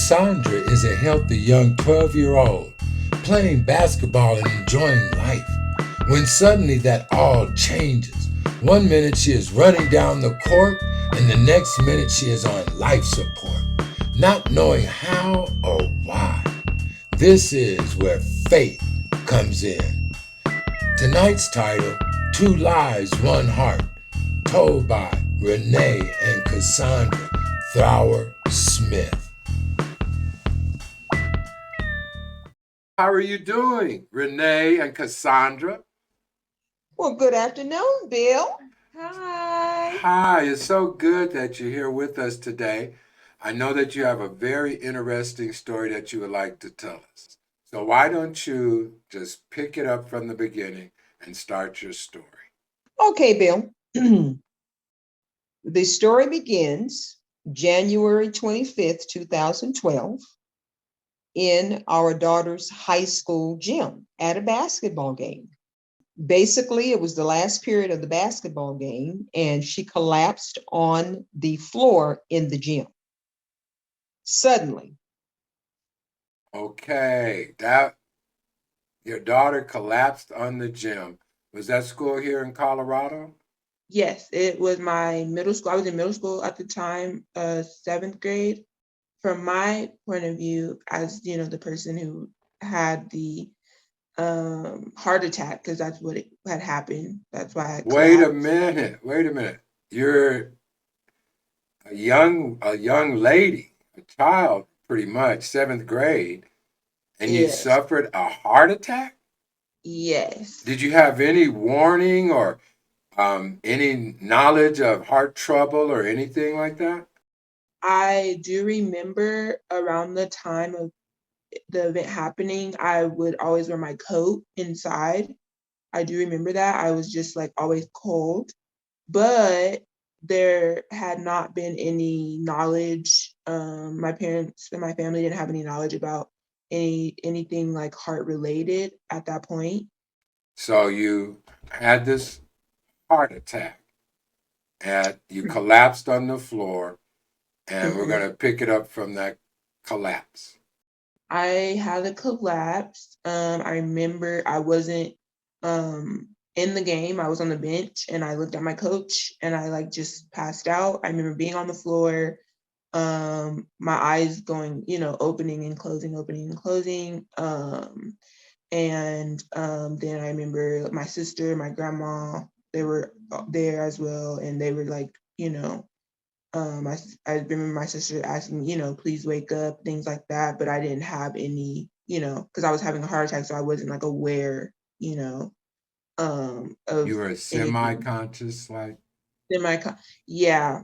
Cassandra is a healthy young 12-year-old playing basketball and enjoying life when suddenly that all changes. One minute she is running down the court and the next minute she is on life support, not knowing how or why. This is where faith comes in. Tonight's title, Two Lives, One Heart, told by Renee and Cassandra Thrower Smith. How are you doing, Renee and Cassandra? Well, good afternoon, Bill. Hi. Hi, it's so good that you're here with us today. I know that you have a very interesting story that you would like to tell us. So why don't you just pick it up from the beginning and start your story? Okay, Bill. The story begins January 25th, 2012, in our daughter's high school gym at a basketball game. Basically, it was the last period of the basketball game, and she collapsed on the floor in the gym. Suddenly. Okay, that your daughter collapsed on the gym. Was that school here in Colorado? Yes, it was my middle school. I was in middle school at the time, 7th grade. From my point of view, as you know, the person who had the heart attack, because that's what it had happened. That's why I Wait a collapsed. minute. You're a young lady, a child, pretty much, 7th grade, and you Yes, suffered a heart attack? yes. Did you have any warning or any knowledge of heart trouble or anything like that? I do remember around the time of the event happening, I would always wear my coat inside. I do remember that. I was just like always cold, but there had not been any knowledge. My parents and my family didn't have any knowledge about anything like heart related at that point. So you had this heart attack and you collapsed on the floor, and we're Mhm. going to pick it up from that collapse. I had a collapse. I remember I wasn't in the game. I was on the bench and I looked at my coach and I like just passed out. I remember being on the floor, my eyes going, opening and closing, opening and closing. And then I remember my sister, my grandma, they were there as well, and they were like, I remember my sister asking, please wake up, things like that. But I didn't have any, because I was having a heart attack, so I wasn't like aware, You of were anything. semi-conscious, like, Semi, yeah,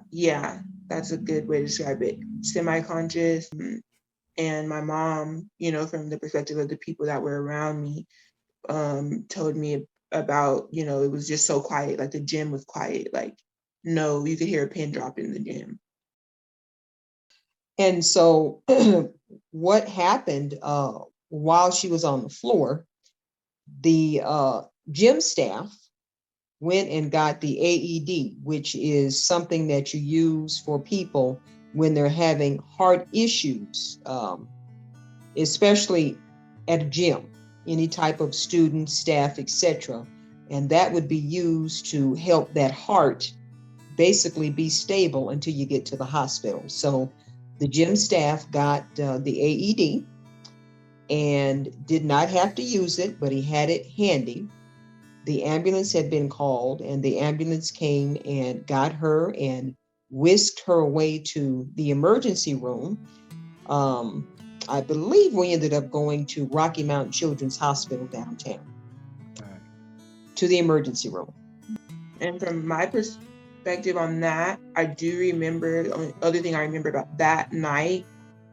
that's a good way to describe it. Semi-conscious, and my mom, from the perspective of the people that were around me, told me about, it was just so quiet, like the gym was quiet, like no, you could hear a pin drop in the gym. And so, what happened while she was on the floor, the gym staff went and got the AED, which is something that you use for people when they're having heart issues, especially at a gym, any type of student, staff, etc. And that would be used to help that heart basically be stable until you get to the hospital. So the gym staff got the AED and did not have to use it, but he had it handy. The ambulance had been called, and the ambulance came and got her and whisked her away to the emergency room. I believe we ended up going to Rocky Mountain Children's Hospital downtown, to the emergency room. And from my perspective on that, I do remember, the only other thing I remember about that night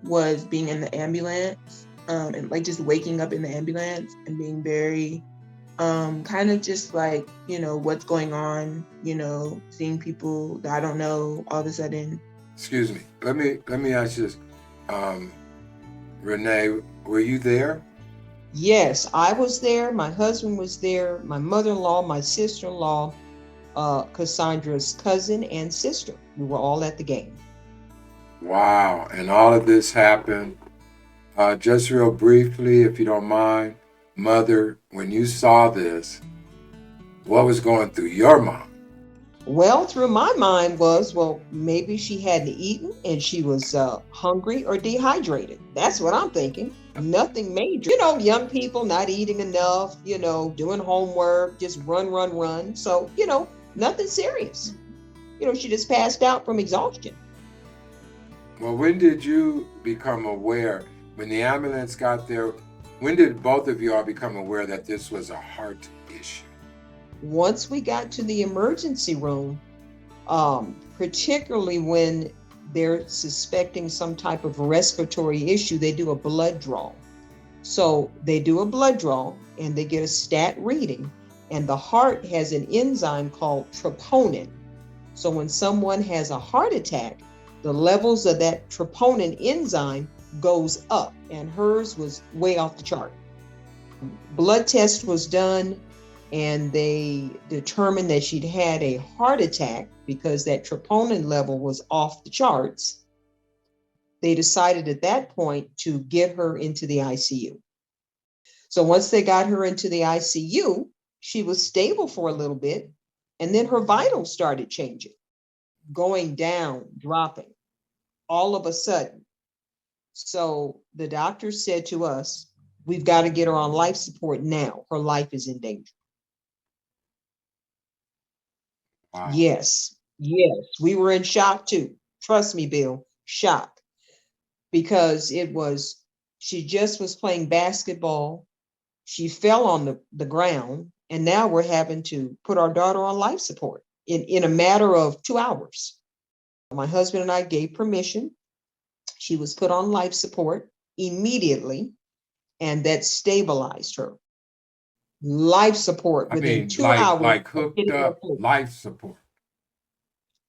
was being in the ambulance, and like just waking up in the ambulance and being very kind of just like, what's going on, seeing people that I don't know all of a sudden. excuse me. Let me ask you this. Renee, were you there? Yes, I was there. My husband was there. My mother-in-law, my sister-in-law, Cassandra's cousin and sister. We were all at the game. Wow. And all of this happened Just real briefly, if you don't mind, Mother, when you saw this, what was going through your mind? Well, through my mind was, well, maybe she hadn't eaten and she was hungry or dehydrated. That's what I'm thinking. Nothing major. Young people not eating enough, doing homework, just run, run, run. So, nothing serious. She just passed out from exhaustion. Well, when did you become aware, when the ambulance got there, when did both of you all become aware that this was a heart issue? Once we got to the emergency room, particularly when they're suspecting some type of respiratory issue, they do a blood draw. So they do a blood draw and they get a stat reading, and the heart has an enzyme called troponin. So when someone has a heart attack, the levels of that troponin enzyme goes up, and hers was way off the chart. Blood test was done, and they determined that she'd had a heart attack because that troponin level was off the charts. They decided at that point to get her into the ICU. So once they got her into the ICU, she was stable for a little bit, and then her vitals started changing, going down, dropping, all of a sudden. So the doctor said to us, we've got to get her on life support now. Her life is in danger. Wow. Yes, we were in shock too. Trust me, Bill, shock. Because she just was playing basketball. She fell on the ground, and now we're having to put our daughter on life support in a matter of 2 hours. My husband and I gave permission. She was put on life support immediately, and that stabilized her. Life support within 2 hours. Like hooked up life support.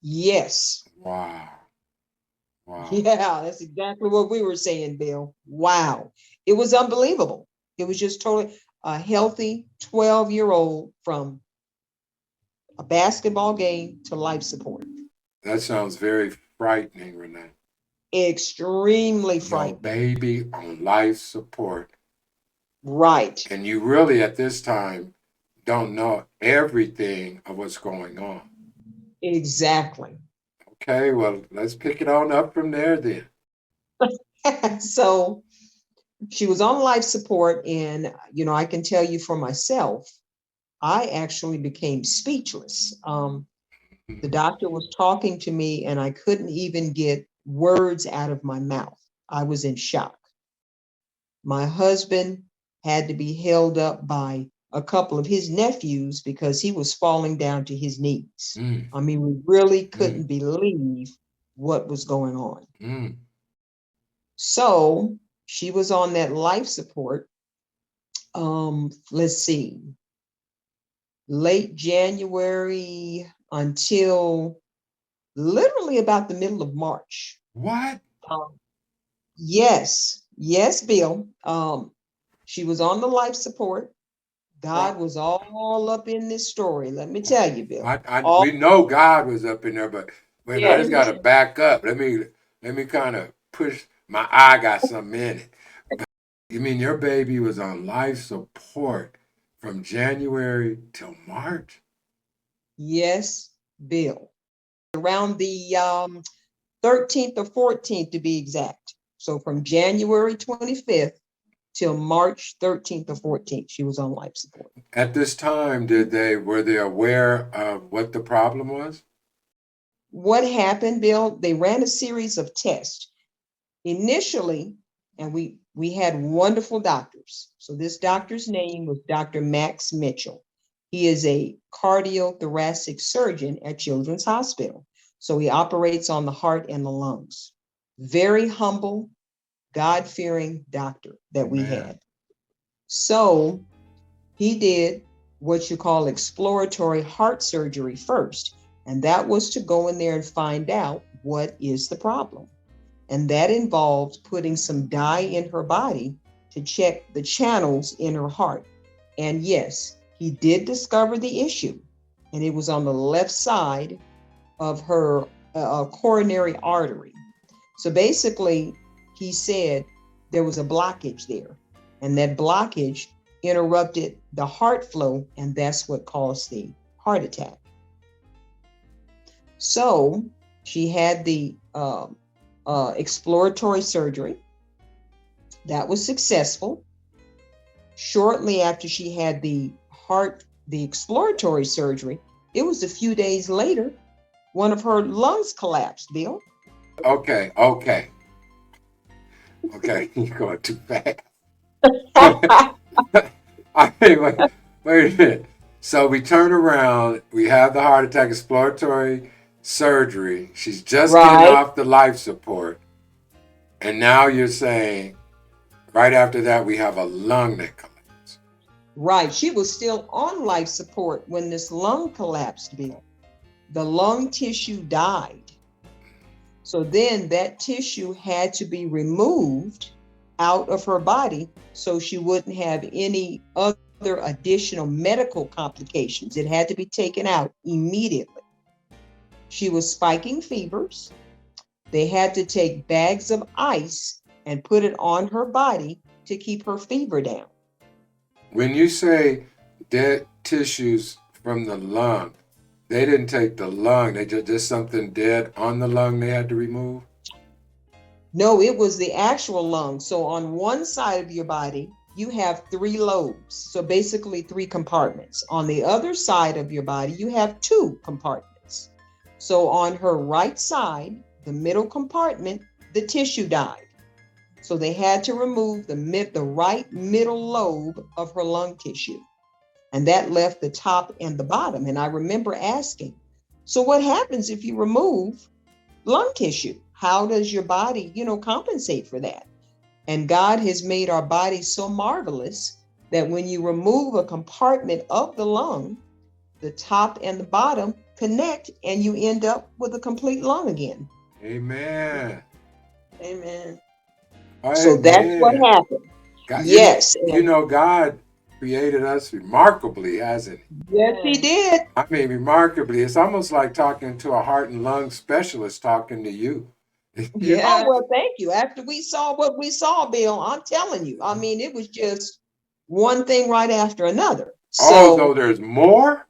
Yes. Wow. Yeah, that's exactly what we were saying, Bill. Wow. It was unbelievable. It was just totally a healthy 12-year-old from a basketball game to life support. That sounds very frightening, Renee. Extremely frightening. Your baby on life support. Right. And you really, at this time, don't know everything of what's going on. Exactly. Okay, well, let's pick it on up from there then. So she was on life support, and, I can tell you for myself, I actually became speechless. The doctor was talking to me, and I couldn't even get words out of my mouth. I was in shock. My husband had to be held up by a couple of his nephews because he was falling down to his knees. I mean, we really couldn't believe what was going on. So she was on that life support. Let's see, late January until literally about the middle of March. What? Yes, Bill. She was on the life support. God was all up in this story. Let me tell you, Bill. We know God was up in there, but wait, I just got to back up. Let me kind of push. My eye got something in it. You mean your baby was on life support from January till March? Yes, Bill. Around the 13th or 14th to be exact. So from January 25th till March 13th or 14th, she was on life support. At this time, were they aware of what the problem was? What happened, Bill? They ran a series of tests initially, and we had wonderful doctors. So this doctor's name was Dr. Max Mitchell. He is a cardiothoracic surgeon at Children's Hospital. So he operates on the heart and the lungs. Very humble, God-fearing doctor that we had. So he did what you call exploratory heart surgery first. And that was to go in there and find out what is the problem. And that involved putting some dye in her body to check the channels in her heart. And yes, he did discover the issue. And it was on the left side of her coronary artery. So basically, he said, there was a blockage there. And that blockage interrupted the heart flow, and that's what caused the heart attack. So she had the exploratory surgery. That was successful. Shortly after she had the exploratory surgery, it was a few days later, one of her lungs collapsed, Bill. Okay, you're going too fast. I mean, wait a minute. So we turn around, we have the heart attack, exploratory surgery. She's just getting Right, off the life support. And now you're saying, right after that, we have a lung that collapsed. right. She was still on life support when this lung collapsed, Bill. The lung tissue died. So then that tissue had to be removed out of her body so she wouldn't have any other additional medical complications. It had to be taken out immediately. She was spiking fevers. They had to take bags of ice and put it on her body to keep her fever down. When you say dead tissues from the lung, they didn't take the lung. They just something dead on the lung they had to remove. No, it was the actual lung. So on one side of your body, you have three lobes. So basically three compartments. On the other side of your body, you have two compartments. So on her right side, the middle compartment, the tissue died. So they had to remove the right middle lobe of her lung tissue. And that left the top and the bottom. And I remember asking, so what happens if you remove lung tissue? How does your body, compensate for that? And God has made our body so marvelous that when you remove a compartment of the lung, the top and the bottom connect and you end up with a complete lung again. Amen. Amen. So that's what Amen. happened. God, Yes. And God created us remarkably, hasn't He? yes, he Yes. did. I mean, remarkably. It's almost like talking to a heart and lung specialist talking to you. You- Oh, Yeah. well, thank you. After we saw what we saw, Bill, I'm telling you, I mean, it was just one thing right after another. oh, so So, there's more?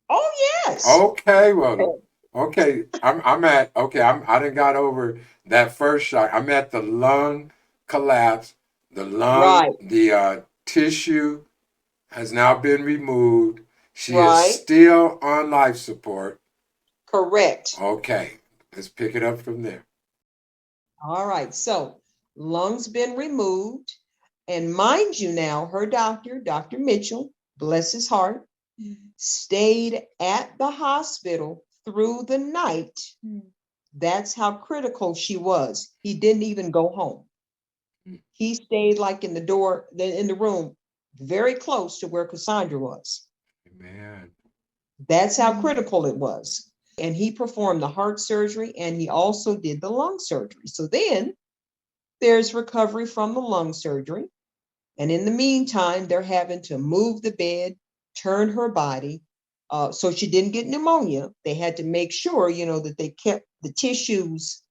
oh, yes. Okay, well, okay. I'm at okay. I didn't got over that first shock. I'm at the lung collapse. The lung, Right, the tissue has now been removed. She is right, still on life support. correct. Okay, let's pick it up from there. All right. So, lungs been removed. And mind you now, her doctor, Dr. Mitchell, bless his heart, stayed at the hospital through the night. That's how critical she was. He didn't even go home. He stayed like in the room, very close to where Cassandra was. Amen. That's how critical it was. And he performed the heart surgery and he also did the lung surgery. So then there's recovery from the lung surgery. And in the meantime, they're having to move the bed, turn her body. So she didn't get pneumonia. They had to make sure, that they kept the tissues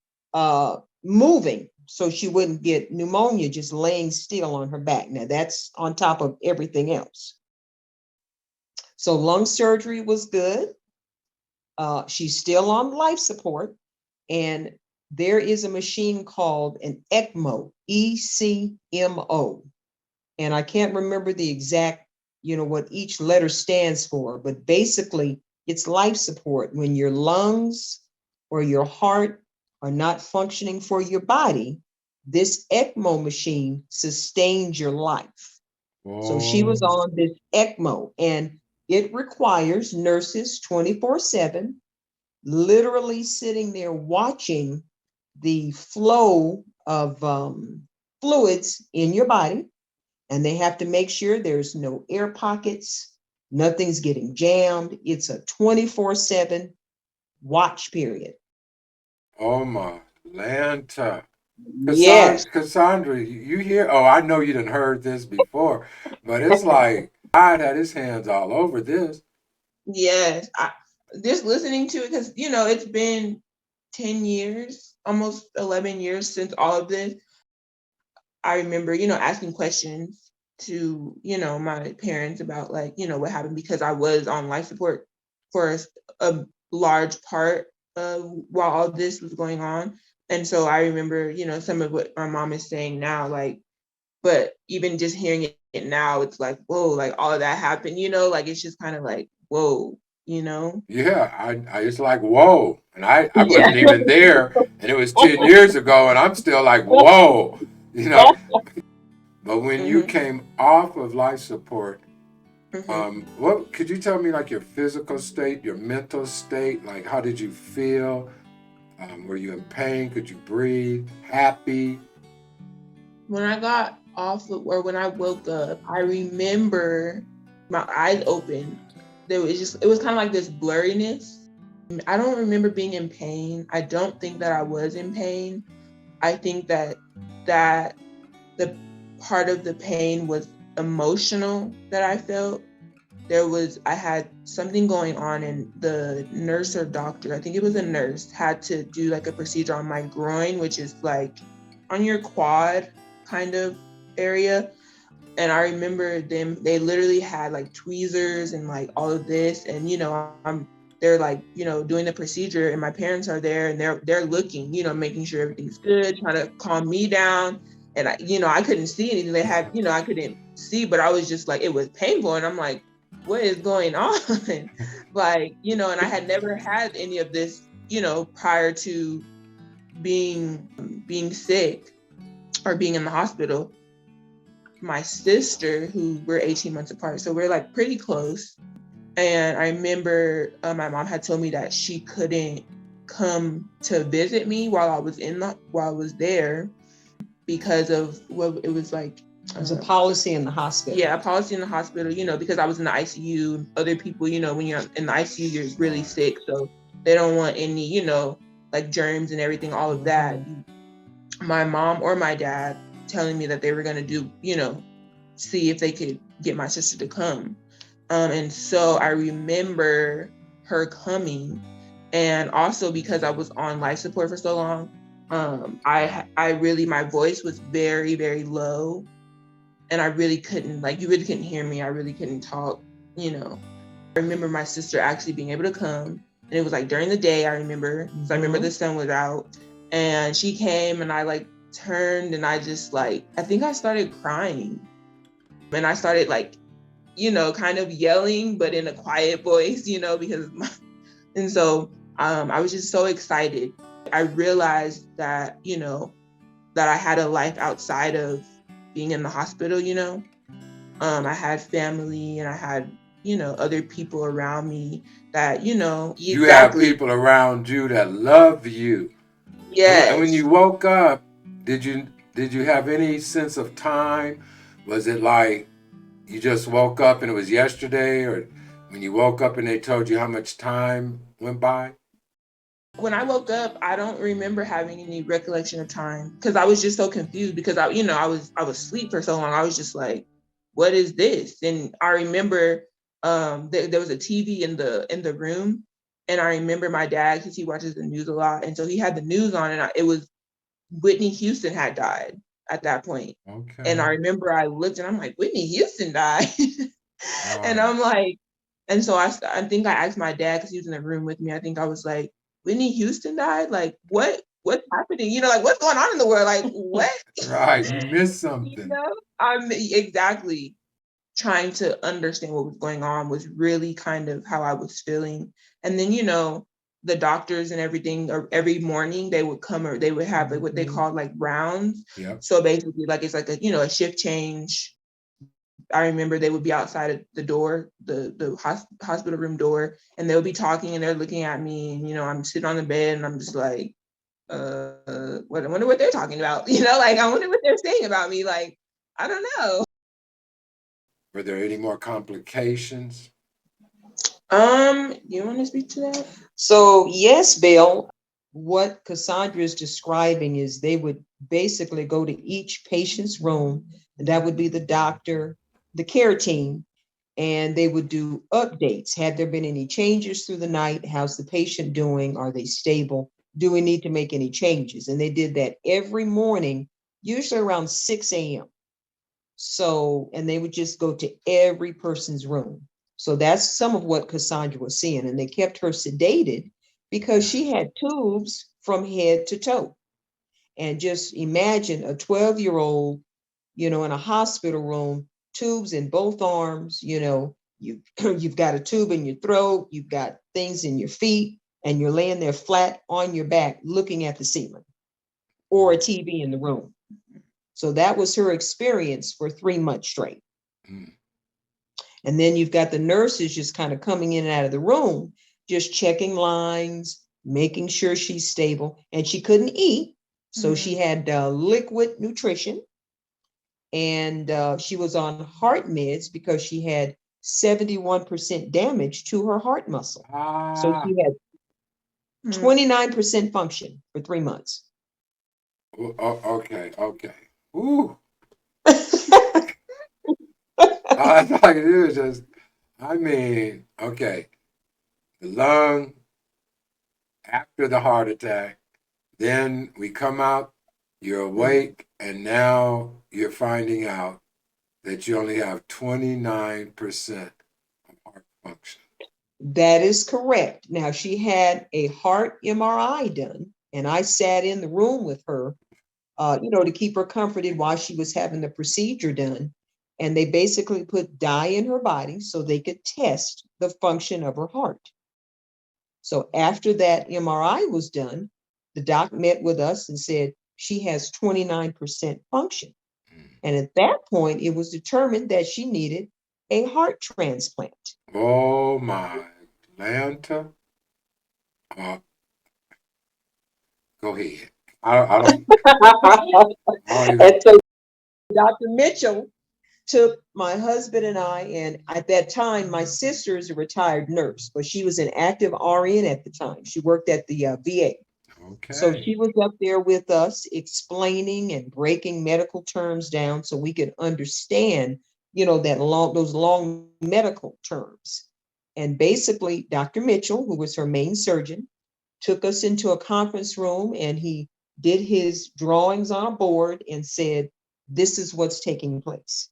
moving so she wouldn't get pneumonia just laying still on her back. Now, that's on top of everything else. So lung surgery was good. She's still on life support. And there is a machine called an ECMO, ECMO. And I can't remember the exact, what each letter stands for, but basically it's life support. When your lungs or your heart are not functioning for your body, this ECMO machine sustains your life. So she was Oh, on this ECMO and it requires nurses 24/7, literally sitting there watching the flow of fluids in your body, and they have to make sure there's no air pockets, nothing's getting jammed. It's a 24/7 watch period. oh my Lanta. Yes. Cassandra, you hear? Oh, I know you didn't heard this before, but it's like God had his hands all over this. Yes. Just listening to it because it's been 10 years, almost 11 years since all of this. I remember, asking questions to, my parents about like, what happened, because I was on life support for a large part of while all this was going on. And so I remember, some of what my mom is saying now, like, but even just hearing it now, it's like, whoa, like all of that happened, like it's just kind of like, whoa, you know? Yeah, I it's like whoa, and I Yeah. wasn't even there, and it was 10 years ago, and I'm still like whoa, you know. But when you hmm came off of life support, hmm what could you tell me, like your physical state, your mental state, like how did you feel? Were you in pain? Could you breathe? Happy? When I got off of, or when I woke up, I remember my eyes open. It was kind of like this blurriness. I don't remember being in pain. I don't think that I was in pain. I think that the part of the pain was emotional that I felt. I had something going on, and the nurse or doctor, I think it was a nurse, had to do like a procedure on my groin, which is like on your quad kind of area. And I remember they literally had like tweezers and like all of this. And, they're like, doing the procedure, and my parents are there, and they're looking, making sure everything's good, trying to calm me down. And I couldn't see anything. They had, I couldn't see, but I was just like, it was painful. And I'm like, what is going on? Like, and I had never had any of this, prior to being sick or being in the hospital. My sister, who we're 18 months apart, so we're like pretty close. And I remember my mom had told me that she couldn't come to visit me while I was there, because of what it was like. There's a policy in the hospital. Yeah, a policy in the hospital, because I was in the ICU. Other people, when you're in the ICU, you're really sick. So they don't want any, like germs and everything, all of that. My mom or my dad telling me that they were going to do, see if they could get my sister to come. And so I remember her coming. And also because I was on life support for so long, I really, my voice was very, very low. And I really couldn't, like, you really couldn't hear me. I really couldn't talk, I remember my sister actually being able to come. And it was like during the day, I remember. So I remember the sun was out. And she came, and I like turned, and I just like, I think I started crying. And I started like, kind of yelling, but in a quiet voice, and so I was just so excited. I realized that, that I had a life outside of being in the hospital, I had family, and I had, other people around me that, You have exactly. people around you that love you. And when Yes. you woke up, did you did you have any sense of time? Was it like you just woke up and it was yesterday, or when you woke up and they told you how much time went by? When I woke up, I don't remember having any recollection of time, because I was just so confused, because I was asleep for so long. I was just like, what is this? And I remember there was a TV in the room, and I remember my dad, because he watches the news a lot, and so he had the news on, and it was Whitney Houston had died at that point. And I Okay. remember I looked, and I'm like, Whitney Houston died. And Wow. I'm like, and so I think I asked my dad, because he was in the room with me. I think I was like, Whitney Houston died? Like, what's happening? Like, what's going on in the world? Like, what? Right. You missed You something. know, I'm exactly trying to understand what was going on was really kind of how I was feeling. And then, the doctors and everything, or every morning they would come, or they would have like what they called like rounds. Yep. So basically, like, it's like a shift change. I remember they would be outside of the door, the hospital room door, and they'll be talking, and they're looking at me, and I'm sitting on the bed, and I'm just like, I wonder what they're talking about. Like, I wonder what they're saying about me. Like, I don't know. Were there any more complications? You want to speak to that? So, yes, Bill, what Cassandra is describing is they would basically go to each patient's room, and that would be the doctor, the care team, and they would do updates. Had there been any changes through the night? How's the patient doing? Are they stable? Do we need to make any changes? And they did that every morning usually around 6 a.m. So, and they would just go to every person's room. So that's some of what Cassandra was seeing. And they kept her sedated because she had tubes from head to toe. And just imagine a 12-year-old, in a hospital room, tubes in both arms, you've got a tube in your throat, you've got things in your feet, and you're laying there flat on your back looking at the ceiling or a TV in the room. So that was her experience for 3 months straight. Mm. And then you've got the nurses just kind of coming in and out of the room, just checking lines, making sure she's stable. And she couldn't eat. So she had liquid nutrition. And she was on heart meds because she had 71% damage to her heart muscle. So she had 29% function for 3 months. Okay. Ooh. I thought it was just, okay. The lung after the heart attack, then we come out, you're awake, and now you're finding out that you only have 29% of heart function. That is correct. Now, she had a heart MRI done, and I sat in the room with her, to keep her comforted while she was having the procedure done. And they basically put dye in her body so they could test the function of her heart. So after that MRI was done, the doc met with us and said she has 29% function. And at that point, it was determined that she needed a heart transplant. Oh my Atlanta. Go ahead. I don't. And so Dr. Mitchell took my husband and I, and at that time, my sister is a retired nurse, but she was an active RN at the time. She worked at the VA. Okay. So she was up there with us explaining and breaking medical terms down so we could understand, those long medical terms. And basically, Dr. Mitchell, who was her main surgeon, took us into a conference room and he did his drawings on a board and said, this is what's taking place.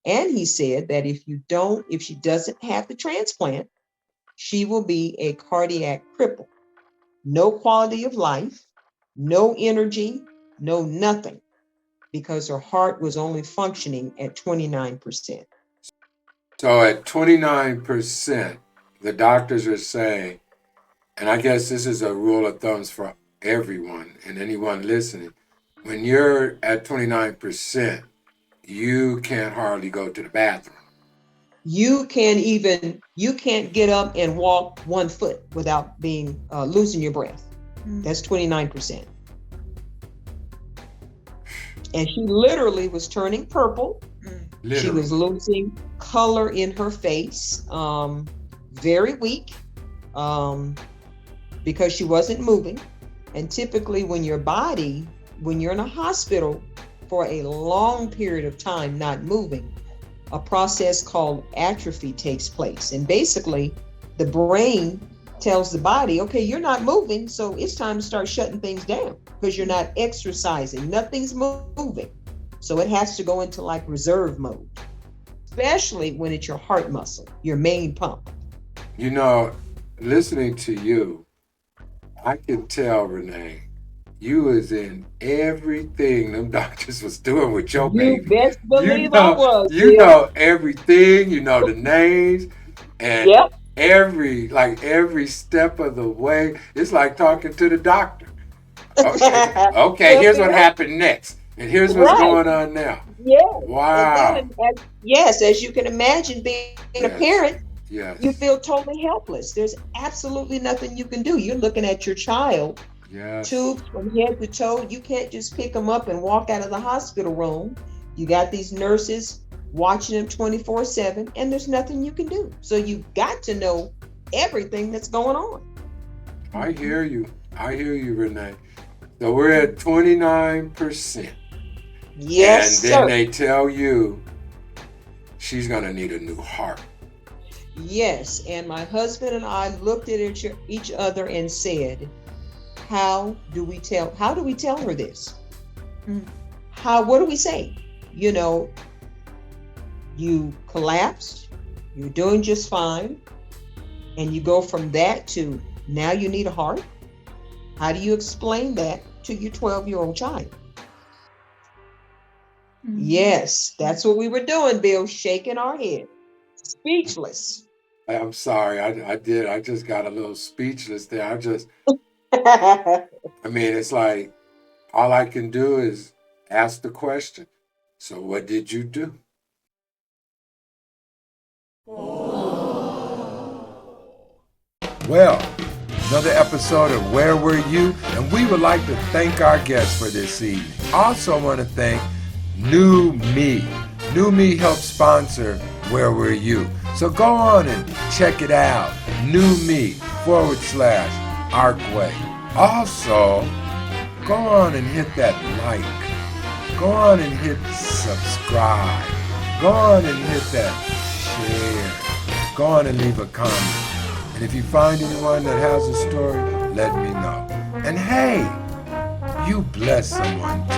And he said that if she doesn't have the transplant, she will be a cardiac cripple. No quality of life, no energy, no nothing, because her heart was only functioning at 29%. So at 29%, the doctors are saying, and I guess this is a rule of thumb for everyone and anyone listening, when you're at 29%, you can't hardly go to the bathroom. You can't get up and walk 1 foot without being losing your breath. That's 29%. And she literally was turning purple. Literally. She was losing color in her face, very weak, because she wasn't moving. And typically when you're in a hospital for a long period of time not moving, a process called atrophy takes place. And basically the brain tells the body, okay, you're not moving, so it's time to start shutting things down because you're not exercising, nothing's moving. So it has to go into like reserve mode, especially when it's your heart muscle, your main pump. Listening to you, I can tell, Renee, you was in everything them doctors was doing with your baby. You best believe I was. You know everything, you know the names, and every step of the way. It's like talking to the doctor. Okay, here's what happened next. And here's what's going on now. Yeah. Wow. As you can imagine, being a parent, you feel totally helpless. There's absolutely nothing you can do. You're looking at your child, tubes from head to toe. You can't just pick them up and walk out of the hospital room. You got these nurses watching them 24/7, and there's nothing you can do. So you've got to know everything that's going on. I hear you, Renee. So we're at 29%. Yes, and then they tell you she's gonna need a new heart. Yes, and my husband and I looked at each other and said, how do we tell her this? what do we say? You know, you collapsed, you're doing just fine, and you go from that to now you need a heart. How do you explain that to your 12-year-old child? Yes, that's what we were doing, Bill, shaking our head, speechless. I'm sorry, I just got a little speechless there. I mean, it's like all I can do is ask the question. So what did you do? Well, another episode of Where Were You? And we would like to thank our guests for this evening. Also want to thank New Me. New Me helps sponsor Where Were You? So go on and check it out. New Me /Arkway. Also, go on and hit that like. Go on and hit subscribe. Go on and hit that share. Go on and leave a comment. And if you find anyone that has a story, let me know. And hey, you bless someone too.